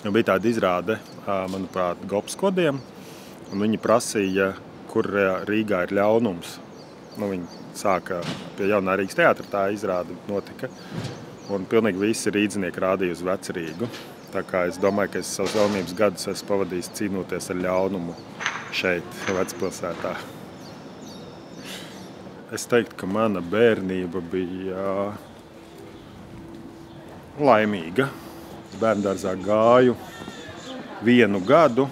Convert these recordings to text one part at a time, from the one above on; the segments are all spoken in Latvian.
Bija tāda izrāde, manuprāt, Gobskodiem, un viņi prasīja, kur Rīgā ir ļaunums. Viņi sāka pie Jaunā Rīgas teātra, tā izrāde notika, un pilnīgi visi rīdzinieki rādīja uz Vecrīgu. Tā kā es domāju, ka es savus jaunības gadus esmu pavadījis cīnoties ar ļaunumu šeit, Vecpilsētā. Es teiktu, ka mana bērnība bija laimīga. Bērndārzā gāju 1 gadu,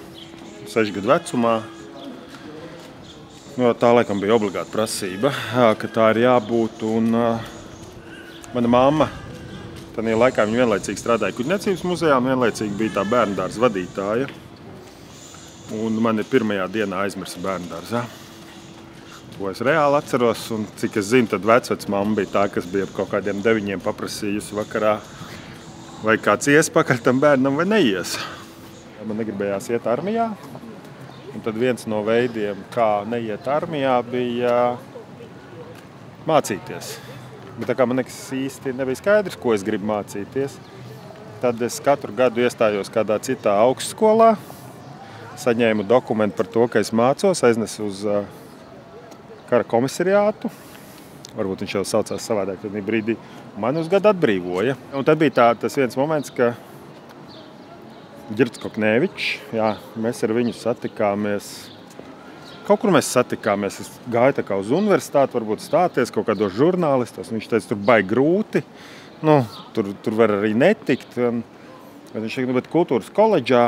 6 gadu vecumā. Tā laikam bija obligāta prasība, ka tā ir jābūt. Un mana mamma, tajā laikā viņa vienlaicīgi strādāja Kuģniecības muzejā un vienlaicīgi bija tā bērndārza vadītāja. Un man ir pirmajā dienā aizmirsa bērndārzā. To es reāli atceros, un cik es zinu, tad vecmamma bija tā, kas bija kaut kādiem 9 paprasījusi vakarā, vai kāds ies pakaļ tam bērnam vai neies. Man negribējās iet armijā. Un tad viens no veidiem, kā neiet armijā, bija mācīties. Bet tā kā man īsti nebija skaidrs, ko es gribu mācīties, tad es katru gadu iestājos kādā citā augstskolā, saņēmu dokumentu par to, ka es mācos, aiznesu uz kara komisariātu. Varbūt viņš jau saucās savādāk tad brīdī. Man uz gadu atbrīvoja. Un tad bija tas viens moments, ka Girts Koknevičs, mēs ar viņu satikāmies. Kaut kur mēs satikāmies. Es gāju tā kā uz universitāti, varbūt stāties kaut kādos žurnālistos. Viņš teica, tur baigi grūti. Tur var arī netikt. Viņš teica, bet kultūras koledžā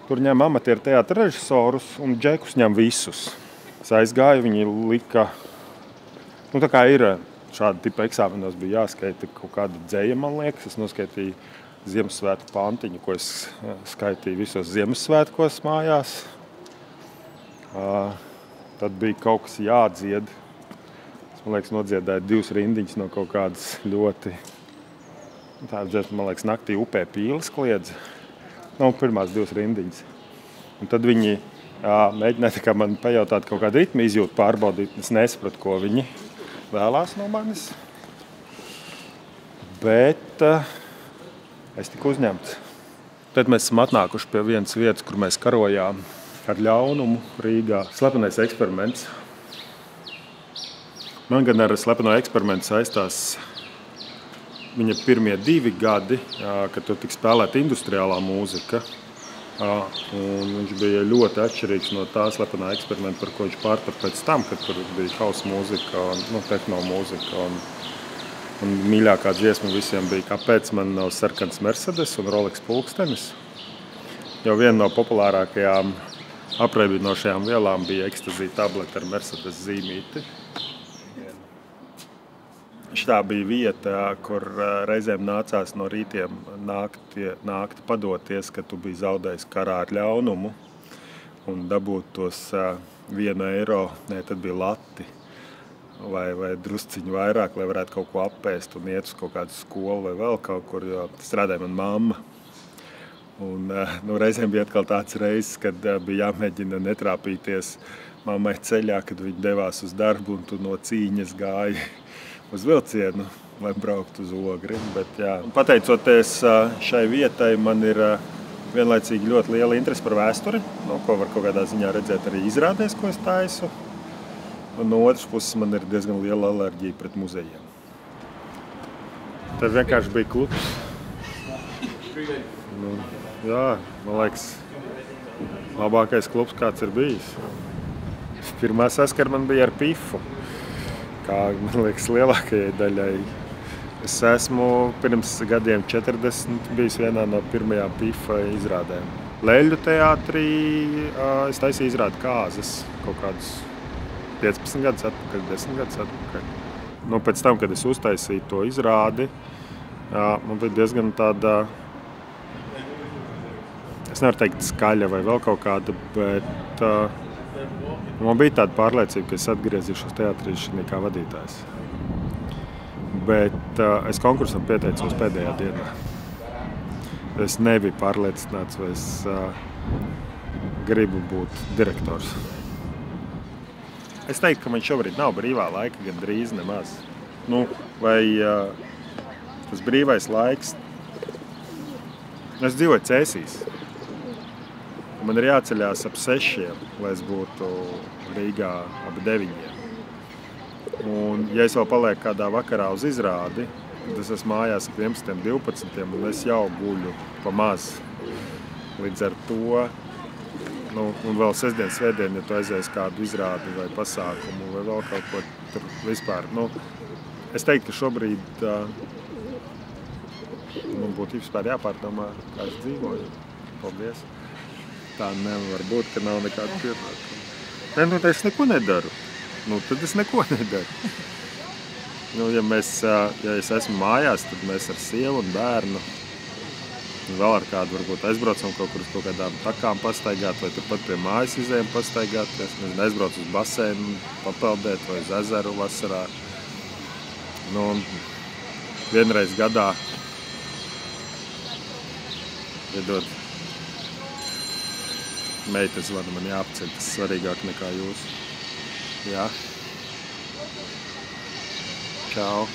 tur ņem amatieru teātra režisorus un džekus ņem visus. Es aizgāju, viņi lika. Tā kā ir šāda tipa eksāmenos bija jāskaita kaut kāda dzeja, man liekas. Es noskaitīju Ziemassvētku pantiņu, ko es skaitīju visos Ziemassvētkos mājās. Tad bija kaut kas jādzied. Es, man liekas, nodziedāju 2 rindiņas no kaut kādas ļoti... Tāda dziesma, man liekas, naktī upē pīles kliedza. Pirmās 2 rindiņas. Un tad viņi mēģināja man pajautāt kaut kādu ritmu izjūtu pārbaudīt. Es nesapratu, ko viņi vēlās no manis. Bet es tiku uzņemts. Tad mēs esam atnākuši pie vienas vietas, kur mēs karojām ar ļaunumu Rīgā. Slepenais eksperiments. Man gan ar slepeno eksperimentu saistās viņa pirmie 2 gadi, kad tur tika spēlēta industriālā mūzika. Un viņš bija ļoti atšķirīgs no tā slepenā eksperimenta, par ko viņš pārtapa pēc tam, kad tur bija house mūzika un tehno mūzika. Un mīļākā dziesma visiem bija, kāpēc man nav sarkans Mercedes un Rolex pulkstenis. Jo viena no populārākajām apreibinošajām vielām bija ekstazija tablete ar Mercedes zīmīti. Šitā bija vieta, kur reizēm nācās no rītiem nākt padoties, ka tu biji zaudējis karā ar ļaunumu un dabūt tos 1 eiro, tad bija lati. Vai drusciņu vairāk, lai varētu kaut ko apēst un iet uz kaut kādu skolu vai vēl kaut kur, jo strādāja man mamma. Un reizēm bija atkal tāds reizes, kad bija jāmēģina netrāpīties mammai ceļā, kad viņa devās uz darbu un tu no cīņas gāji uz vilcienu, lai brauktu uz Ogri. Bet, pateicoties šai vietai, man ir vienlaicīgi ļoti liela interese par vēsturi, ko var kaut kādā ziņā redzēt arī izrādēs, ko es taisu. Un no otras puses man ir diezgan liela alerģija pret muzejiem. Tad vienkārši bija klubs. Man liekas, labākais klubs, kāds ir bijis. Pirmā saskara man bija ar Pifu, kā, man liekas, lielākajai daļai. Es esmu pirms gadiem 40 bijis vienā no pirmajām Pifa izrādēm. Leļu teātrī es taisīju izrādi Kāzas kaut kādus 15 gadus atpakaļ, 10 gadus atpakaļ. Pēc tam, kad es uztaisīju to izrādi, man bija diezgan tāda, es nevaru teikt skaļa vai vēl kaut kāda, bet man bija tāda pārliecība, ka es atgriezīšos teātrī kā vadītājs. Bet es konkursam pieteicos pēdējā dienā. Es nebiju pārliecināts, vai es gribu būt direktors. Es teiktu, ka man šobrīd nav brīvā laika, gan drīz nemaz. Vai tas brīvais laiks Es dzīvoju Cēsīs. Man ir jāceļās ap 6, lai es būtu Rīgā ap 9. Un, ja es vēl palieku kādā vakarā uz izrādi, tad es esmu mājās ap 11, 12, un es jau guļu pa maz. Līdz ar to, un vēl sestdien, svētdien, ja tu aizies kādu izrādi vai pasākumu vai vēl kaut ko tur vispār. Es teiktu, ka šobrīd man būtu vispār jāpārdomā, kā es dzīvoju. Paldies. Tā nevar būt, ka nav nekāda pienākuma. Es neko nedaru. Tad es neko nedaru. Ja es esmu mājās, tad mēs ar sievu un bērnu vēl ar kādu varbūt aizbraucam kaut kur uz kaut kādām takām pastaigāt vai turpat pie mājas izējam pastaigāties. Aizbrauc uz baseinu, papeldēt vai uz ezeru vasarā. Vienreiz gadā iedod meitas vada man jāapceļ, tas svarīgāk nekā jūs. Jā. Čau.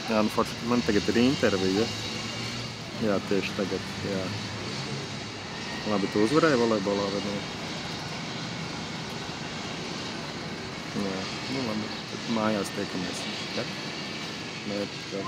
Jā, man tagad ir intervija. Jā, tieši tagad, jā. Labi, tu uzvarēji volejbolā vai ne? Jā, labi, tad mājās tiekamies. Ja? Nē, jā.